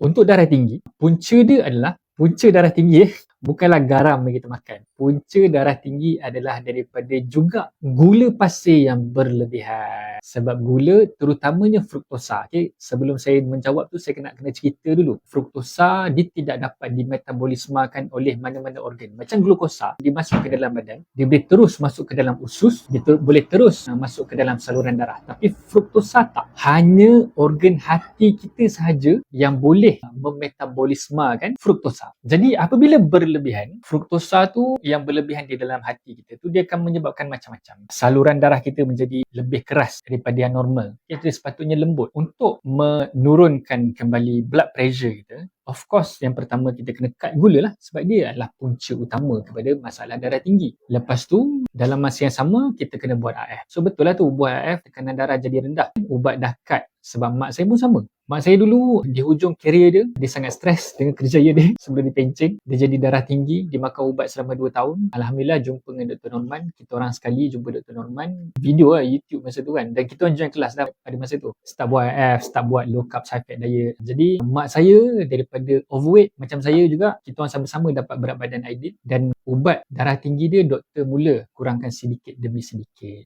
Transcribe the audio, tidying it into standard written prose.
Untuk darah tinggi, punca darah tinggi bukanlah garam yang kita makan. Punca darah tinggi adalah daripada juga gula pasir yang berlebihan. Sebab gula, terutamanya fruktosa. Okay? Sebelum saya menjawab tu, saya kena cerita dulu. Fruktosa, dia tidak dapat dimetabolismakan oleh mana-mana organ. Macam glukosa, dia masuk ke dalam badan, dia boleh terus masuk ke dalam usus, dia boleh terus masuk ke dalam saluran darah. Tapi fruktosa tak. Hanya organ hati kita sahaja yang boleh memetabolismakan fruktosa. Jadi apabila berlebihan, fruktosa tu yang berlebihan di dalam hati kita tu, dia akan menyebabkan macam-macam. Saluran darah kita menjadi lebih keras daripada yang normal. Itu sepatutnya lembut. Untuk menurunkan kembali blood pressure kita, of course, yang pertama kita kena cut gula lah, sebab dia adalah punca utama kepada masalah darah tinggi. Lepas tu, dalam masa yang sama, kita kena buat AF. So betul lah tu, buat AF, tekanan darah jadi rendah. Ubat dah cut. Sebab mak saya pun sama. Mak saya dulu, di hujung karier dia sangat stres dengan kerjaya dia sebelum dia pencen. Dia jadi darah tinggi, dia makan ubat selama 2 tahun. Alhamdulillah jumpa dengan Dr. Norman. Kita orang sekali jumpa Dr. Norman. Video lah, YouTube masa tu kan. Dan kita orang join kelas dah pada masa tu. Start buat AF, start buat low carb high fat diet. Jadi mak saya daripada overweight macam saya juga, kita orang sama-sama dapat berat badan ideal. Dan ubat darah tinggi dia, doktor mula kurangkan sedikit demi sedikit.